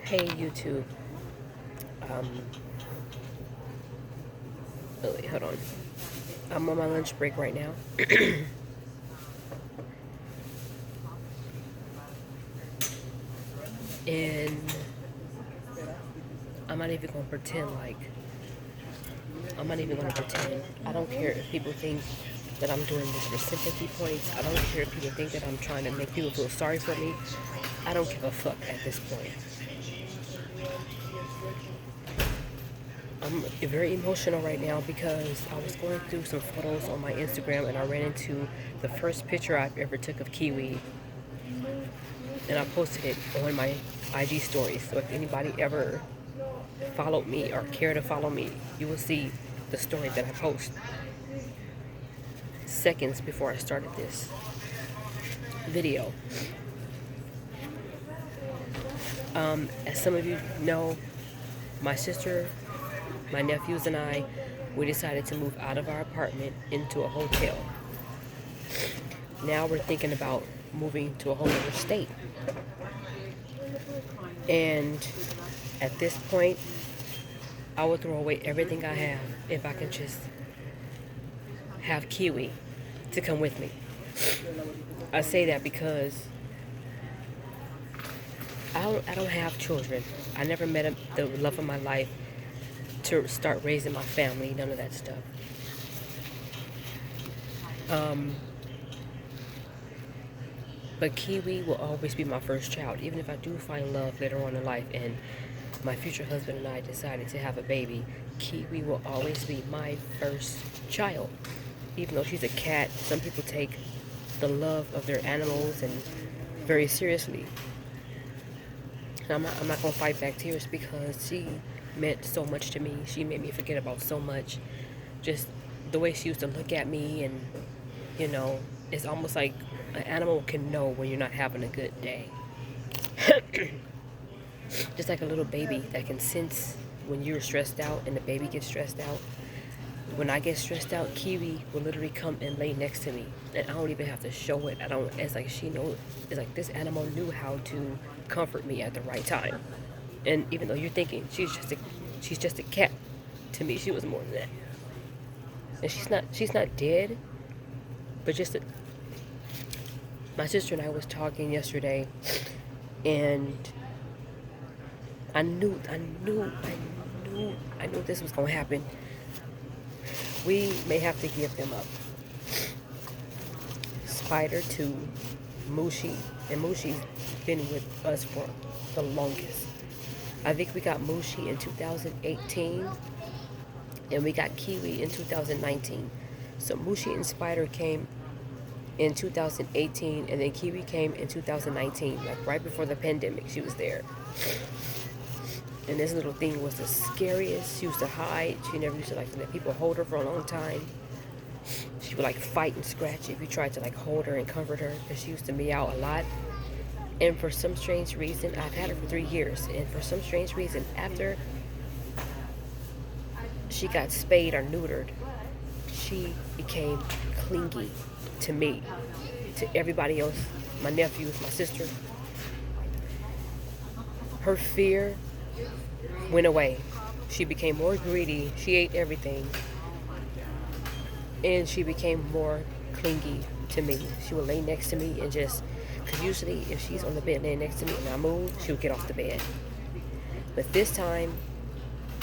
Hey YouTube. Um, oh wait, hold on. I'm on my lunch break right now. And I'm not even gonna pretend like I'm not even gonna pretend. I don't care if people think that I'm doing this for sympathy points. I don't care if people think that I'm trying to make people feel sorry for me. I don't give a fuck at this point. I'm very emotional right now because I was going through some photos on my Instagram and I ran into the first picture I've ever took of Kiwi, and I posted it on my IG stories. So if anybody ever followed me or care to follow me, you will see the story that I post seconds before I started this video. As some of you know, my sister, my nephews, and I, we decided to move out of our apartment into a hotel. Now we're thinking about moving to a whole other state. And at this point, I would throw away everything I have if I can just have Kiwi to come with me. I say that because I don't have children. I never met the love of my life to start raising my family, none of that stuff. But Kiwi will always be my first child, even if I do find love later on in life and my future husband and I decided to have a baby. Kiwi will always be my first child. Even though she's a cat, some people take the love of their animals and very seriously. And I'm not gonna fight back tears because she meant so much to me. She made me forget about so much. Just the way she used to look at me, and you know, it's almost like an animal can know when you're not having a good day. Just like a little baby that can sense when you're stressed out and the baby gets stressed out. When I get stressed out, Kiwi will literally come and lay next to me, and I don't even have to show it. I don't. It's like she knows. It's like this animal knew how to comfort me at the right time. And even though you're thinking she's just a cat, to me she was more than that. And she's not dead, but my sister and I was talking yesterday, and I knew this was gonna happen. We may have to give them up. Spider to Mushi, and Mushi's been with us for the longest. I think we got Mushi in 2018, and we got Kiwi in 2019. So Mushi and Spider came in 2018, and then Kiwi came in 2019, like right before the pandemic. She was there. And this little thing was the scariest. She used to hide. She never used to like let people hold her for a long time. She would like fight and scratch if you tried to like hold her and comfort her, because she used to meow a lot. And for some strange reason, I've had her for 3 years, and for some strange reason, after she got spayed or neutered, she became clingy to me, to everybody else, my nephews, my sister. Her fear went away. She became more greedy. She ate everything. And she became more clingy to me. She would lay next to me and just, because usually if she's on the bed laying next to me and I move, she would get off the bed. But this time,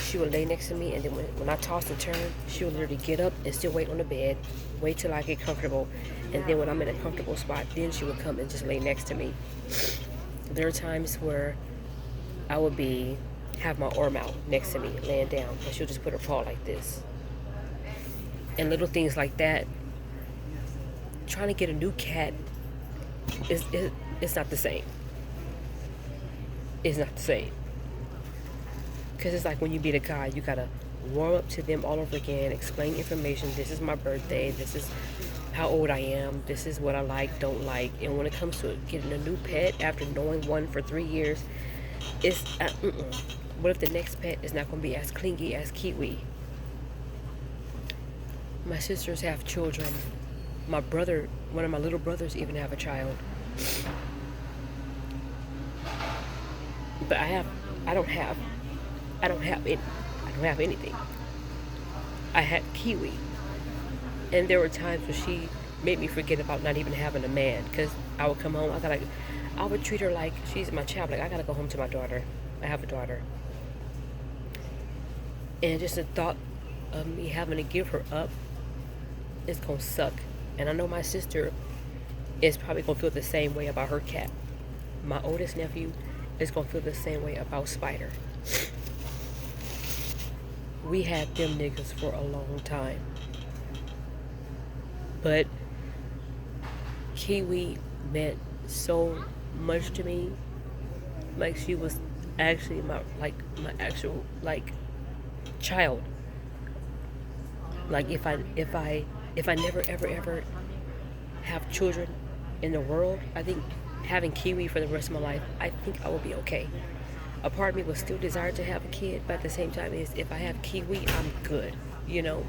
she would lay next to me, and then when I toss and turn, she would literally get up and still wait on the bed, wait till I get comfortable. And then when I'm in a comfortable spot, then she would come and just lay next to me. There are times where I would have my arm out next to me, laying down, and she'll just put her paw like this. And little things like that. Trying to get a new cat it's not the same. It's not the same. Because it's like when you meet a guy, you gotta warm up to them all over again, explain information. This is my birthday. This is how old I am. This is what I like, don't like. And when it comes to getting a new pet after knowing one for 3 years, it's what if the next pet is not going to be as clingy as Kiwi? My sisters have children. My brother, one of my little brothers, even have a child. But I don't have, I don't have it. I don't have anything. I had Kiwi, and there were times where she made me forget about not even having a man. Cause I would come home, I would treat her like she's my child. Like I gotta go home to my daughter. I have a daughter, and just the thought of me having to give her up is gonna suck. And I know my sister is probably gonna feel the same way about her cat. My oldest nephew is gonna feel the same way about Spider. We had them niggas for a long time. But Kiwi meant so much to me. Like she was actually my actual child. Like if I never ever have children in the world, I think having Kiwi for the rest of my life, I think I will be okay. A part of me will still desire to have a kid, but at the same time is if I have Kiwi, I'm good. You know.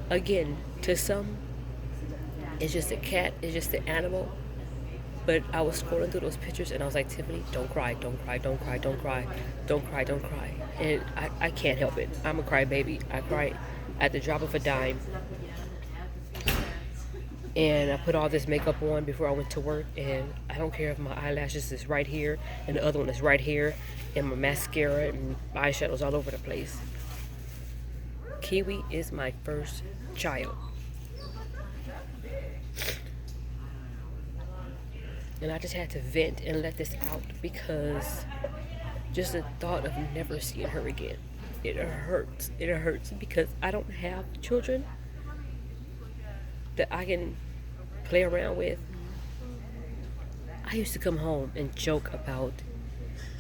Again, to some, it's just a cat, it's just an animal. But I was scrolling through those pictures and I was like, Tiffany, don't cry, don't cry, don't cry, don't cry, don't cry, don't cry. And I can't help it. I'm a crybaby. I cry at the drop of a dime. And I put all this makeup on before I went to work, and I don't care if my eyelashes is right here and the other one is right here, and my mascara and eyeshadows all over the place. Kiwi is my first child. And I just had to vent and let this out because just the thought of never seeing her again, it hurts. It hurts because I don't have children that I can play around with. I used to come home and joke about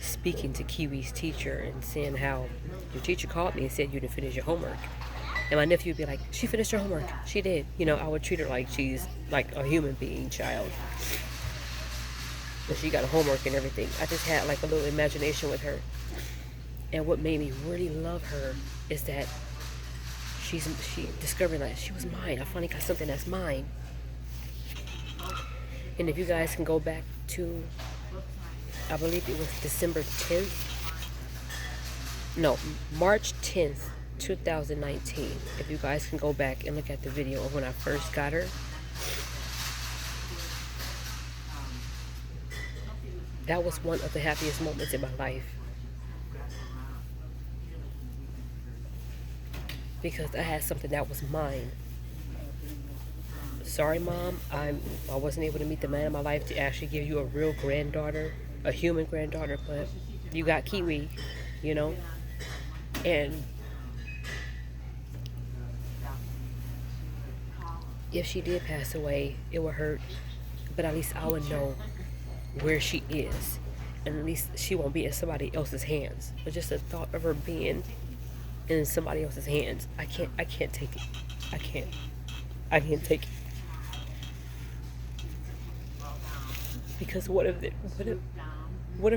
speaking to Kiwi's teacher and saying how your teacher called me and said you didn't finish your homework. And my nephew would be like, she finished her homework. She did. You know, I would treat her like she's like a human being child. But she got homework and everything. I just had like a little imagination with her. And what made me really love her is that she discovered that she was mine. I finally got something that's mine. And if you guys can go back to, I believe it was December 10th. No, March 10th, 2019. If you guys can go back and look at the video of when I first got her. That was one of the happiest moments in my life. Because I had something that was mine. Sorry, Mom, I wasn't able to meet the man of my life to actually give you a real granddaughter, a human granddaughter, but you got Kiwi, you know? And if she did pass away, it would hurt, but at least I would know where she is, and at least she won't be in somebody else's hands. But just the thought of her being in somebody else's hands, I can't take it. I can't take it. Because what if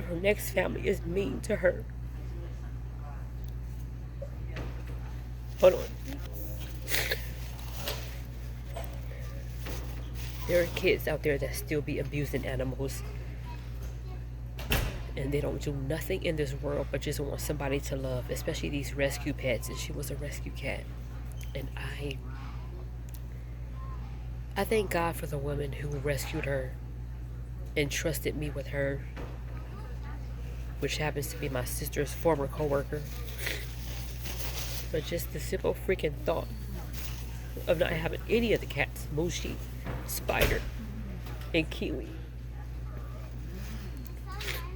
her next family is mean to her? Hold on. There are kids out there that still be abusing animals. And they don't do nothing in this world but just want somebody to love, especially these rescue pets. And she was a rescue cat. And I thank God for the woman who rescued her and trusted me with her, which happens to be my sister's former co-worker. But just the simple freaking thought of not having any of the cats, Mushi, Spider, and Kiwi.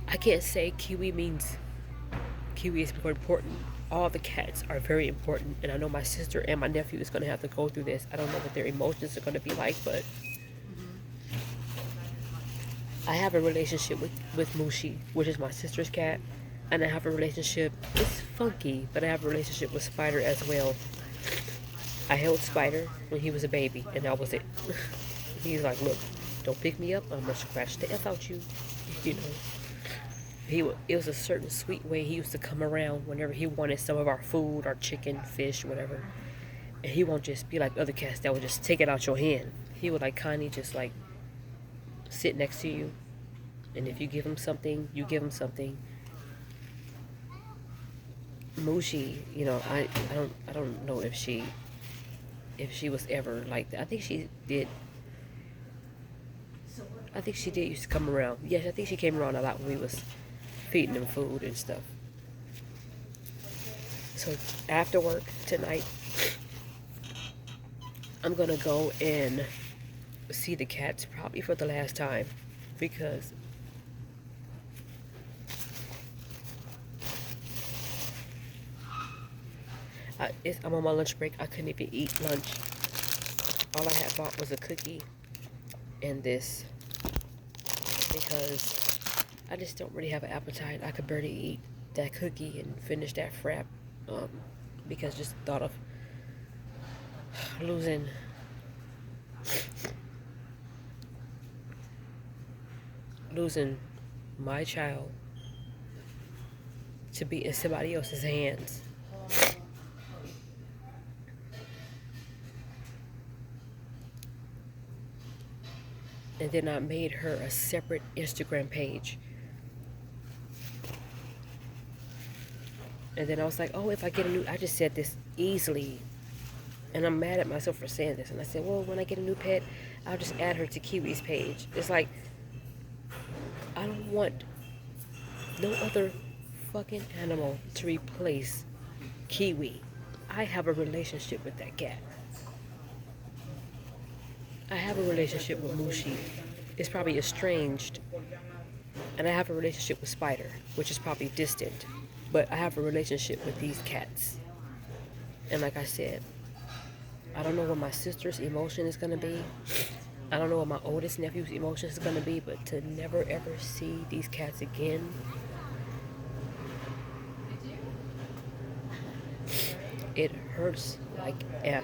I can't say Kiwi is more important. All the cats are very important, and I know my sister and my nephew is going to have to go through this. I don't know what their emotions are going to be like, but I have a relationship with Mushi, which is my sister's cat, and I have a relationship, it's funky, but I have a relationship with Spider as well. I held Spider when he was a baby, and that was it. He's like, look, don't pick me up, I'm going to scratch the F out you, you know. It was a certain sweet way he used to come around whenever he wanted some of our food, our chicken, fish, whatever. And he won't just be like other cats that would just take it out your hand. He would like kindly just like sit next to you And if you give them something, you give them something. Mushi, I don't know if she was ever like that. I think she did. I think she did used to come around. Yes, I think she came around a lot when we was feeding them food and stuff. So after work tonight, I'm gonna go and see the cats probably for the last time because I'm on my lunch break. I couldn't even eat lunch. All I had bought was a cookie and this because I just don't really have an appetite. I could barely eat that cookie and finish that frap because just thought of losing my child to be in somebody else's hands. And then I made her a separate Instagram page. And then I was like, oh, if I get I just said this easily. And I'm mad at myself for saying this. And I said, well, when I get a new pet, I'll just add her to Kiwi's page. It's like, I don't want no other fucking animal to replace Kiwi. I have a relationship with that cat. I have a relationship with Mushi. It's probably estranged. And I have a relationship with Spider, which is probably distant. But I have a relationship with these cats. And like I said, I don't know what my sister's emotion is going to be. I don't know what my oldest nephew's emotion is going to be. But to never ever see these cats again, it hurts like F.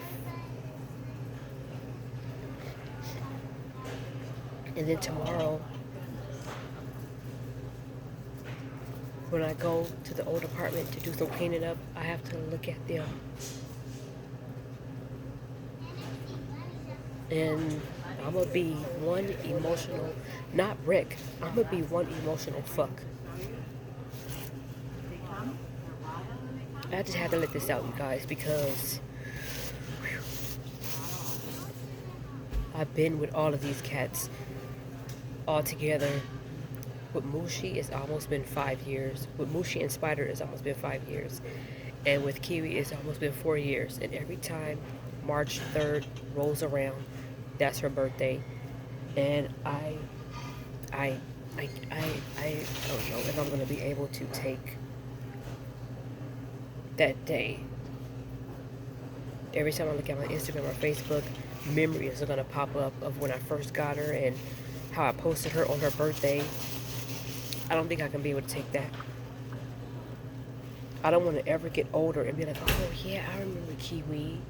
And then tomorrow, when I go to the old apartment to do some cleaning up, I have to look at them. And I'm going to be one emotional, not Rick, I'm going to be one emotional fuck. I just had to let this out, you guys, because I've been with all of these cats all together. With Mushi, it's almost been 5 years. With Mushi and Spider, it's almost been 5 years. And with Kiwi, it's almost been 4 years. And every time March 3rd rolls around, that's her birthday. And I don't know if I'm going to be able to take that day. Every time I look at my Instagram or Facebook, memories are going to pop up of when I first got her and how I posted her on her birthday. I don't think I can be able to take that. I don't want to ever get older and be like, oh yeah, I remember Kiwi.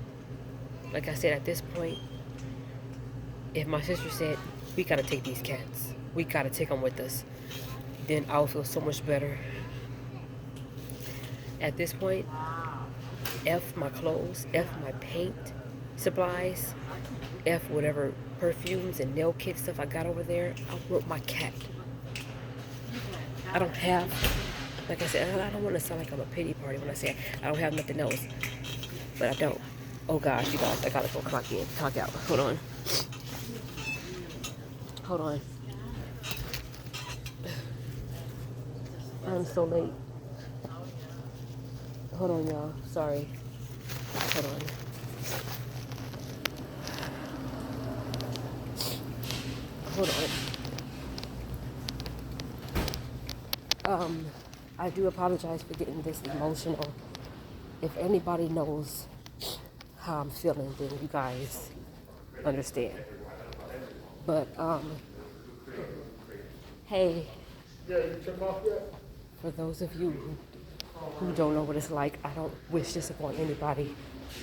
Like I said, at this point, if my sister said, we gotta take these cats, we gotta take them with us, then I'll feel so much better. At this point, F my clothes, F my paint supplies, F whatever perfumes and nail kit stuff I got over there. I want my cat. I don't have, like I said, I don't want to sound like I'm a pity party when I say I don't have nothing else, but I don't. Oh gosh, you guys, I gotta go clock out. Hold on. I'm so late. Hold on, y'all. Sorry. Hold on. I do apologize for getting this emotional. If anybody knows how I'm feeling, then you guys understand. But, hey, for those of you who don't know what it's like, I don't wish this upon anybody.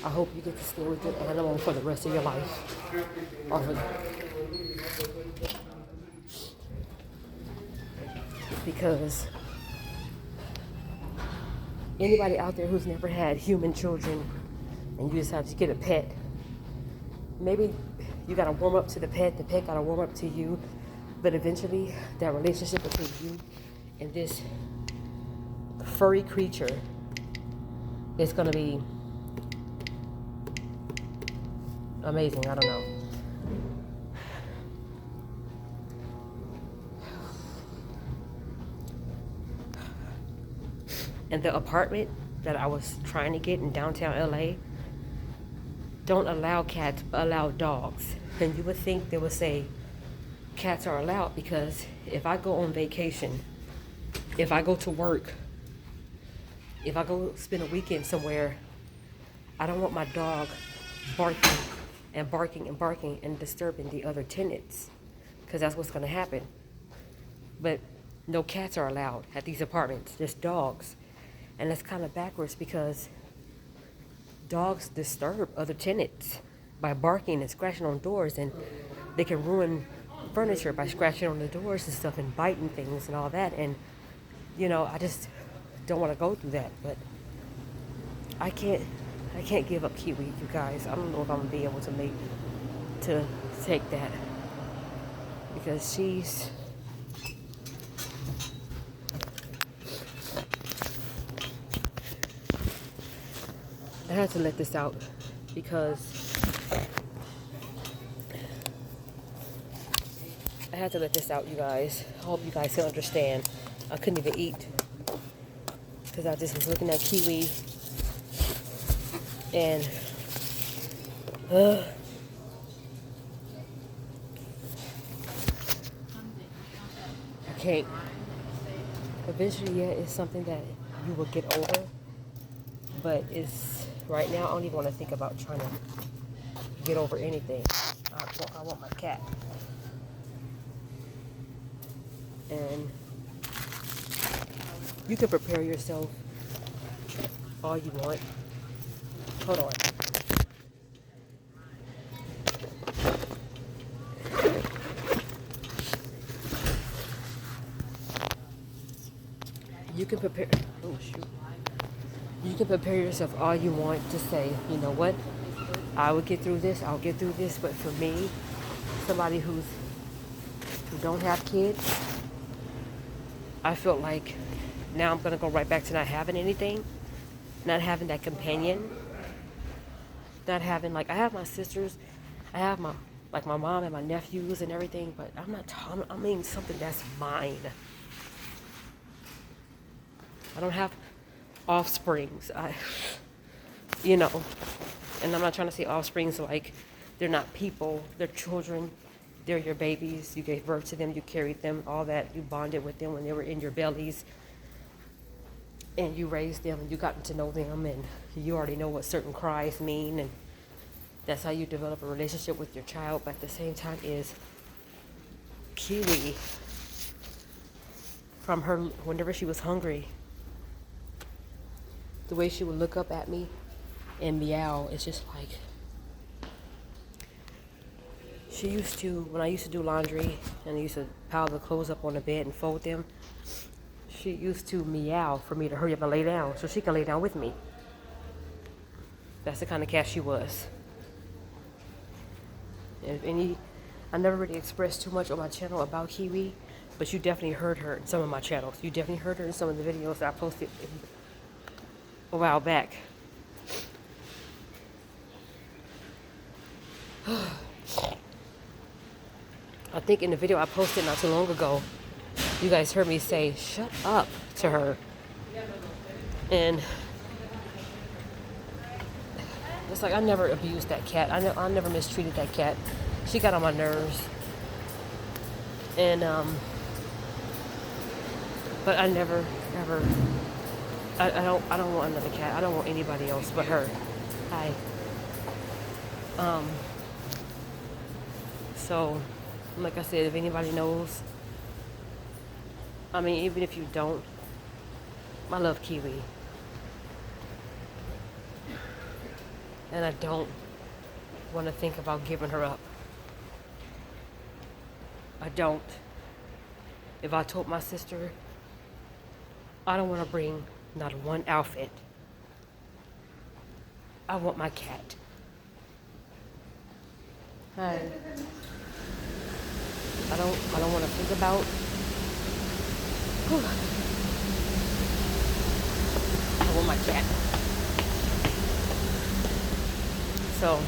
I hope you get to stay with your animal for the rest of your life. Because anybody out there who's never had human children and you decide to get a pet, maybe you gotta warm up to the pet got to warm up to you. But eventually, that relationship between you and this furry creature is going to be amazing. I don't know. And the apartment that I was trying to get in downtown LA don't allow cats, allow dogs. And you would think they would say cats are allowed, because if I go on vacation, if I go to work, if I go spend a weekend somewhere, I don't want my dog barking and barking and barking and disturbing the other tenants, because that's what's going to happen. But no cats are allowed at these apartments, just dogs. And that's kind of backwards, because dogs disturb other tenants by barking and scratching on doors, and they can ruin furniture by scratching on the doors and stuff and biting things and all that. And I just don't want to go through that. But I can't give up Kiwi, you guys. I don't know if I'm gonna be able to take that, because she's I had to let this out, because I had to let this out, you guys. I hope you guys can understand. I couldn't even eat because I just was looking at Kiwi, and I can't. Eventually, yeah, it's something that you will get over, but it's right now I don't even want to think about trying to get over anything. I want my cat. And you can prepare yourself all you want. Hold on. You can prepare. Oh shoot. You can prepare yourself all you want to say, you know what? I will get through this. I'll get through this. But for me, somebody who don't have kids, I felt like now I'm gonna go right back to not having anything, not having that companion, not having, like, I have my sisters, I have my mom and my nephews and everything, but I mean something that's mine. I don't have offsprings. And I'm not trying to say offsprings like they're not people, they're children. They're your babies. You gave birth to them. You carried them. All that. You bonded with them when they were in your bellies. And you raised them. And you gotten to know them. And you already know what certain cries mean. And that's how you develop a relationship with your child. But at the same time is Kiwi, from her, whenever she was hungry, the way she would look up at me and meow, it's just like, she used to, when I used to do laundry and I used to pile the clothes up on the bed and fold them, she used to meow for me to hurry up and lay down so she can lay down with me. That's the kind of cat she was. I never really expressed too much on my channel about Kiwi, but you definitely heard her in some of my channels. You definitely heard her in some of the videos that I posted a while back. I think in the video I posted not too long ago, you guys heard me say, shut up to her. And it's like, I never abused that cat. I never mistreated that cat. She got on my nerves. And, but I never, ever, I don't want another cat. I don't want anybody else but her. Hi. So, like I said, if anybody knows, I mean, even if you don't, I love Kiwi. And I don't want to think about giving her up. I don't. If I told my sister, I don't want to bring not one outfit. I want my cat. Hi. I don't want to think about. Whew. I want my cat. So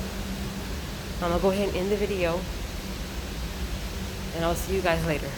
I'm gonna go ahead and end the video, and I'll see you guys later.